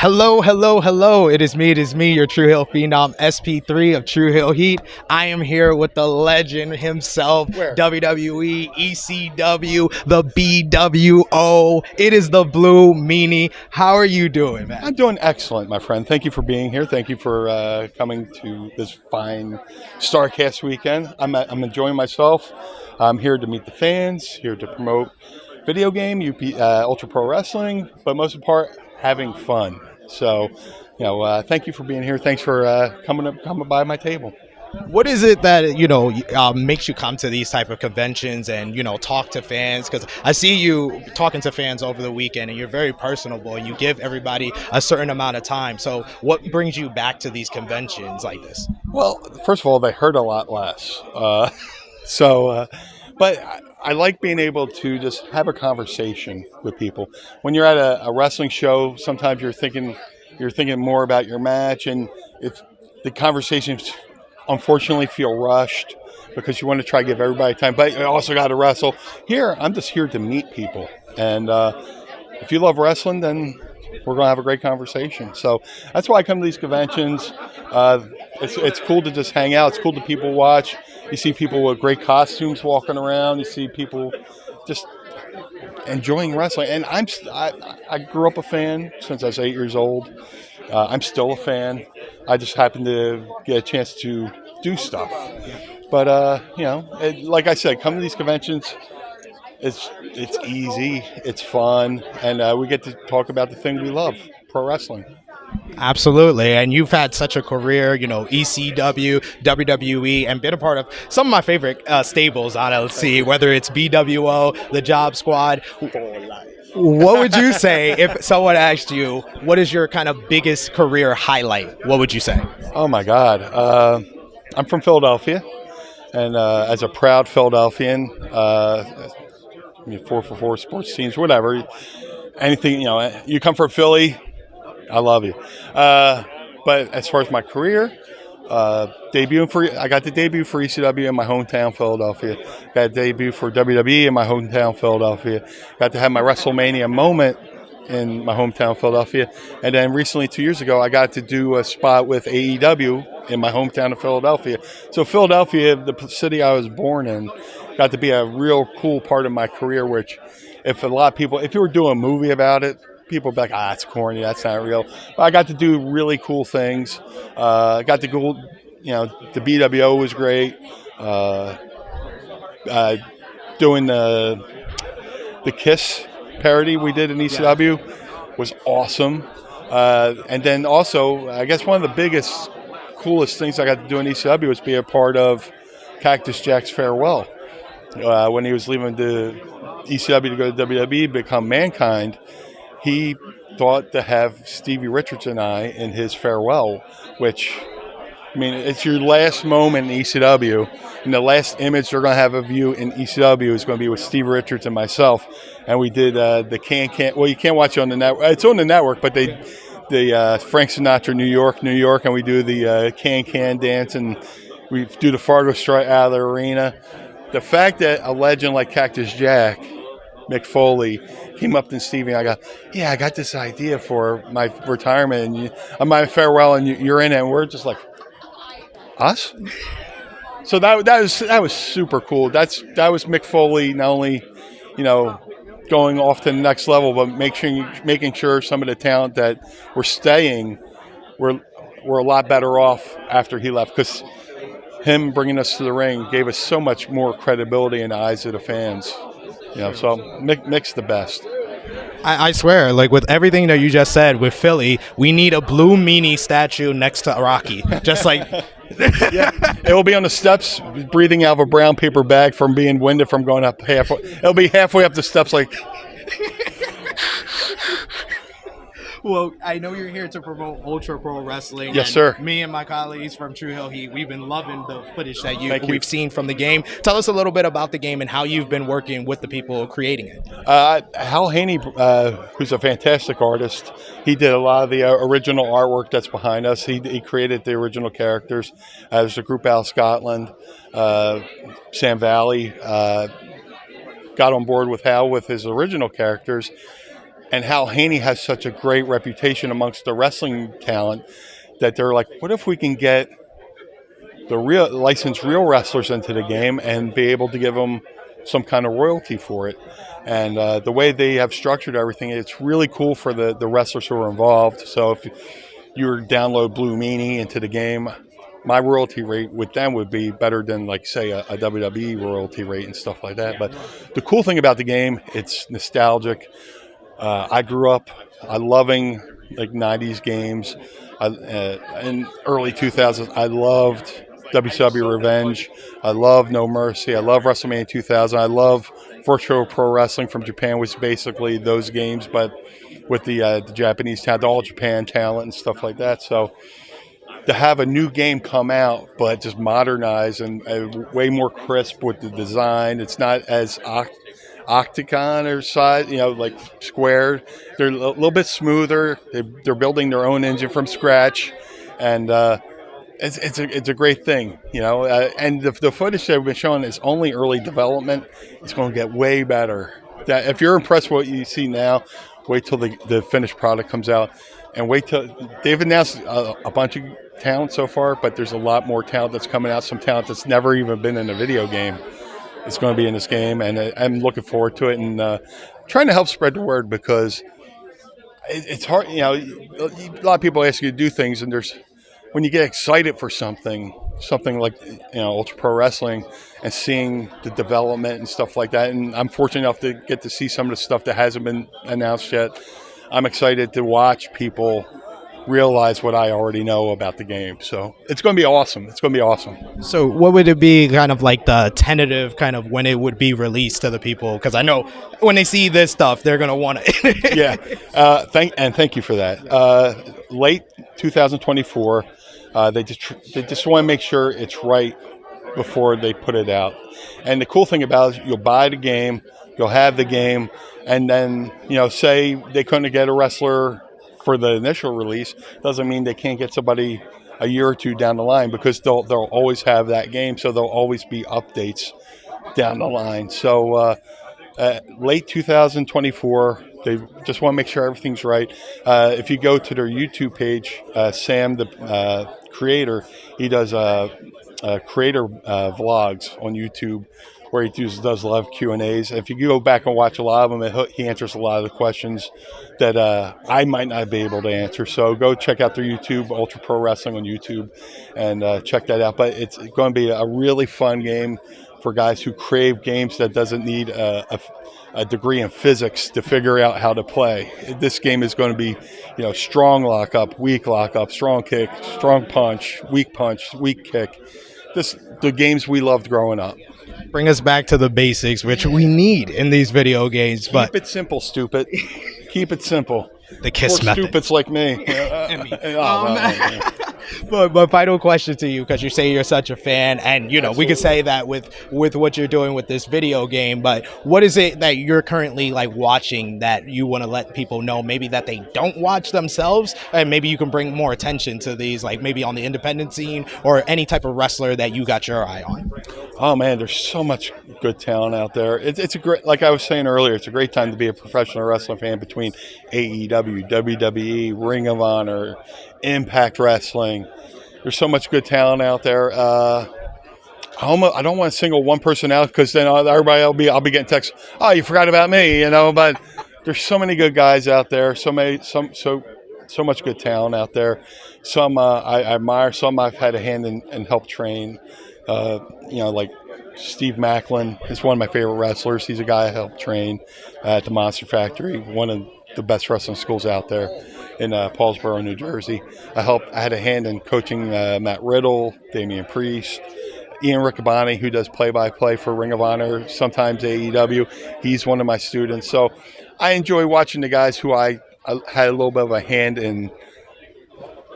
Hello, hello, hello. It is me, your True Hill Phenom SP3 of True Hill Heat. I am here with the legend himself, Where? WWE, ECW, the BWO. It is the Blue Meanie. How are you doing, man? I'm doing excellent, my friend. Thank you for being here. Thank you for coming to this fine Starrcast weekend. I'm enjoying myself. I'm here to meet the fans, here to promote video game, Ultra Pro Wrestling, but most of the part, having fun. So, thank you for being here. Thanks for coming by my table. What is it that makes you come to these type of conventions and talk to fans? Because I see you talking to fans over the weekend, and you're very personable, and you give everybody a certain amount of time. So, what brings you back to these conventions like this? Well, first of all, they hurt a lot less. But I like being able to just have a conversation with people. When you're at a wrestling show, sometimes you're thinking more about your match, and if the conversations unfortunately feel rushed because you want to try to give everybody time, but you also got to wrestle. Here, I'm just here to meet people, and if you love wrestling, then we're going to have a great conversation. So that's why I come to these conventions. It's cool to just hang out. It's cool to people watch. You see people with great costumes walking around. You see people just enjoying wrestling. And I grew up a fan since I was 8 years old. I'm still a fan. I just happened to get a chance to do stuff. But, like I said, come to these conventions. It's easy, it's fun, and we get to talk about the thing we love, pro wrestling. Absolutely, and you've had such a career, ECW, WWE, and been a part of some of my favorite stables on LC, whether it's BWO, the Job Squad. What would you say if someone asked you, what is your kind of biggest career highlight? What would you say? Oh my God, I'm from Philadelphia, and as a proud Philadelphian, 4for4 sports teams, whatever, anything, you come from Philly, I love you. But as far as my career, I got the debut for ECW in my hometown, Philadelphia. Got a debut for WWE in my hometown, Philadelphia. Got to have my WrestleMania moment in my hometown, Philadelphia. And then recently, 2 years ago, I got to do a spot with AEW in my hometown of Philadelphia. So Philadelphia, the city I was born in, got to be a real cool part of my career, which if a lot of people, if you were doing a movie about it, people would be like, that's corny, that's not real. But I got to do really cool things. Got to go, the BWO was great. Doing the Kiss parody we did in ECW was awesome. And then also, I guess one of the biggest, coolest things I got to do in ECW was be a part of Cactus Jack's farewell. When he was leaving the ECW to go to WWE, become Mankind, he thought to have Stevie Richards and I in his farewell, which, it's your last moment in ECW, and the last image they're going to have of you in ECW is going to be with Stevie Richards and myself. And we did the can. Well, you can't watch it on the network. It's on the network, but the Frank Sinatra, New York, and we do the can dance, and we do the Fargo Strut out of the arena. The fact that a legend like Cactus Jack, Mick Foley, came up to Stevie and I go, yeah, I got this idea for my retirement and my farewell, and you're in it. And we're just like, us? So that was super cool. That was Mick Foley not only, going off to the next level, but making sure some of the talent that were staying were a lot better off after he left, because him bringing us to the ring gave us so much more credibility in the eyes of the fans. So Mick's the best. I swear, like with everything that you just said with Philly, we need a Blue Meanie statue next to Rocky. Just like... Yeah, it will be on the steps, breathing out of a brown paper bag from being winded from going up halfway. It'll be halfway up the steps like... Well, I know you're here to promote Ultra Pro Wrestling. Yes, sir. Me and my colleagues from True Hill Heat, we've been loving the footage that we've seen from the game. Tell us a little bit about the game and how you've been working with the people creating it. Hal Haney, who's a fantastic artist, he did a lot of the original artwork that's behind us. He created the original characters. There's a group out of Scotland. Sam Valley got on board with Hal with his original characters. and how Haney has such a great reputation amongst the wrestling talent that they're like, what if we can get the real licensed real wrestlers into the game and be able to give them some kind of royalty for it. And the way they have structured everything, it's really cool for the wrestlers who are involved. So if you were to download Blue Meanie into the game, my royalty rate with them would be better than, like, say, a WWE royalty rate and stuff like that. But the cool thing about the game, it's nostalgic. I grew up loving like 90s games. In early 2000s, I loved WCW Revenge. I love No Mercy. I love WrestleMania 2000. I love Virtual Pro Wrestling from Japan, which is basically those games, but with the Japanese talent, the All Japan talent and stuff like that. So to have a new game come out, but just modernized and way more crisp with the design. It's not as octagon or size, like square. They're a little bit smoother. They're building their own engine from scratch, and it's a great thing, and the footage that we've been showing is only early development. It's going to get way better. That if you're impressed with what you see now, wait till the finished product comes out, and wait till they've announced a bunch of talent so far, but there's a lot more talent that's coming out. Some talent that's never even been in a video game is going to be in this game, and I'm looking forward to it, and trying to help spread the word, because it's hard. A lot of people ask you to do things, and when you get excited for something like Ultra Pro Wrestling, and seeing the development and stuff like that, and I'm fortunate enough to get to see some of the stuff that hasn't been announced yet. I'm excited to watch people realize what I already know about the game. So it's going to be awesome. So what would it be, kind of like the tentative kind of when it would be released to the people? Because I know when they see this stuff, they're going to want it. Yeah. Thank you for that. Late 2024. They just want to make sure it's right before they put it out. And the cool thing about it is you'll buy the game, you'll have the game, and then, say they couldn't get a wrestler for the initial release, doesn't mean they can't get somebody a year or two down the line, because they'll always have that game, so there'll always be updates down the line. So late 2024, they just want to make sure everything's right. If you go to their YouTube page, Sam, the creator, he does creator vlogs on YouTube, where he does a lot of Q&As. If you go back and watch a lot of them, he answers a lot of the questions that I might not be able to answer. So go check out their YouTube, Ultra Pro Wrestling on YouTube, and check that out. But it's going to be a really fun game for guys who crave games that doesn't need a degree in physics to figure out how to play. This game is going to be, strong lockup, weak lockup, strong kick, strong punch, weak kick. The games we loved growing up. Bring us back to the basics, which we need in these video games. Keep it simple, stupid. Keep it simple. The KISS method. Stupids like me. But final question to you, because you say you're such a fan, and we could say that with what you're doing with this video game, but what is it that you're currently like watching that you want to let people know, maybe that they don't watch themselves, and maybe you can bring more attention to these, like maybe on the independent scene or any type of wrestler that you got your eye on? Oh man, there's so much good talent out there. It's a great, like I was saying earlier, it's a great time to be a professional wrestling fan, between AEW, WWE, Ring of Honor, Impact Wrestling. There's so much good talent out there. I don't want to single one person out, because then everybody I'll be getting texts, oh, you forgot about me, But there's so many good guys out there. So much good talent out there. Some I admire. Some I've had a hand in help train. Like Steve Macklin is one of my favorite wrestlers. He's a guy I helped train at the Monster Factory, one of the best wrestling schools out there in Paulsboro, New Jersey. I had a hand in coaching Matt Riddle, Damian Priest, Ian Riccaboni, who does play-by-play for Ring of Honor, sometimes AEW. He's one of my students. So I enjoy watching the guys who I had a little bit of a hand in.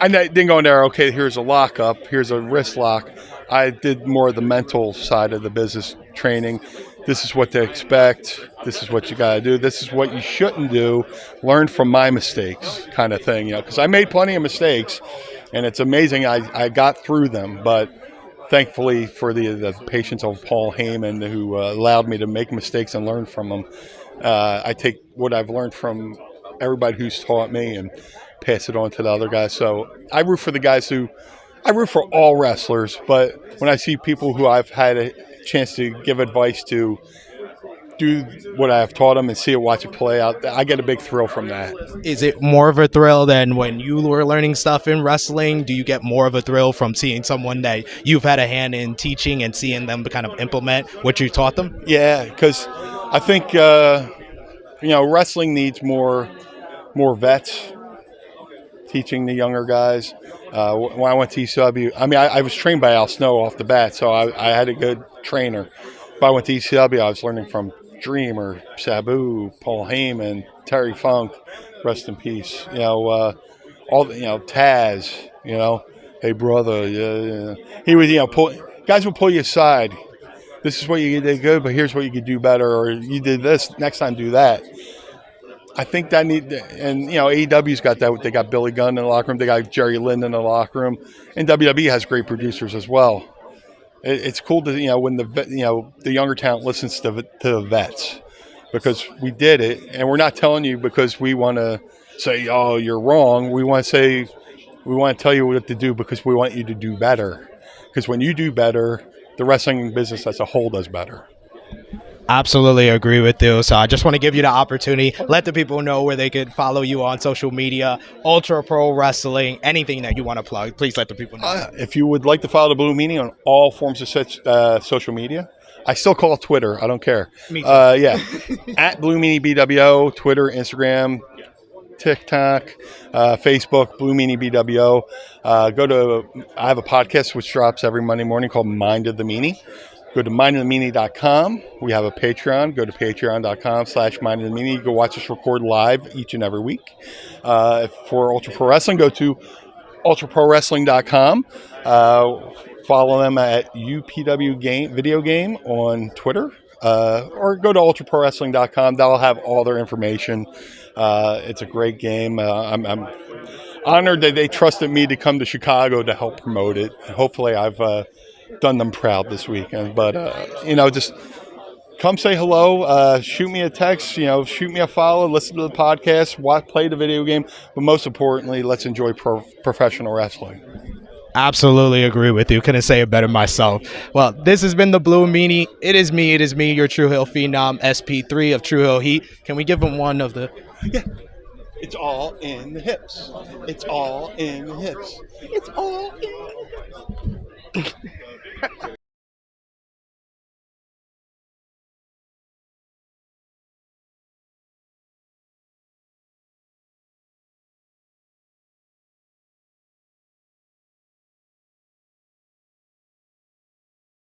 I didn't go in there, okay, here's a lockup, here's a wrist lock. I did more of the mental side of the business training. This is what to expect. This is what you got to do. This is what you shouldn't do. Learn from my mistakes, kind of thing. Because I made plenty of mistakes, and it's amazing I got through them. But thankfully for the patience of Paul Heyman, who allowed me to make mistakes and learn from them. I take what I've learned from everybody who's taught me and pass it on to the other guys. So I root for the guys I root for all wrestlers, but when I see people who I've had a chance to give advice to do what I've taught them and see it, watch it play out, I get a big thrill from that. Is it more of a thrill than when you were learning stuff in wrestling? Do you get more of a thrill from seeing someone that you've had a hand in teaching and seeing them kind of implement what you taught them? Yeah, because I think wrestling needs more vets teaching the younger guys. When I went to ECW, I mean, I was trained by Al Snow off the bat, so I had a good trainer. But I went to ECW, I was learning from Dreamer, Sabu, Paul Heyman, Terry Funk, rest in peace. Taz. Hey brother, yeah. He was, guys would pull you aside. This is what you did good, but here's what you could do better, or you did this next time, do that. I think that AEW's got that. They got Billy Gunn in the locker room. They got Jerry Lynn in the locker room, and WWE has great producers as well. It's cool to when the younger talent listens to the vets, because we did it, and we're not telling you because we want to say, oh, you're wrong. We want to tell you what to do because we want you to do better. Because when you do better, the wrestling business as a whole does better. Absolutely agree with you. So I just want to give you the opportunity, let the people know where they could follow you on social media, Ultra Pro Wrestling, anything that you want to plug. Please let the people know. If you would like to follow the Blue Meanie on all forms of such social media, I still call it Twitter. I don't care. Me too. At Blue Meanie BWO, Twitter, Instagram, TikTok, Facebook, Blue Meanie BWO. I have a podcast which drops every Monday morning called Mind of the Meanie. Go to mindofthemeanie.com. We have a Patreon. Go to patreon.com/mindofthemeanie. You can watch us record live each and every week. For Ultra Pro Wrestling, go to ultraprowrestling.com. Follow them at UPW Video Game on Twitter. Or go to ultraprowrestling.com. That'll have all their information. It's a great game. I'm honored that they trusted me to come to Chicago to help promote it. Hopefully I've done them proud this weekend. But, just come say hello. Shoot me a text. Shoot me a follow. Listen to the podcast. Play the video game. But most importantly, let's enjoy professional wrestling. Absolutely agree with you. Couldn't say it better myself. Well, this has been the Blue Meanie. It is me, your True Hill Phenom, SP3 of True Hill Heat. Can we give him one of the... Yeah. It's all in the hips. It's all in the hips. It's all in the hips.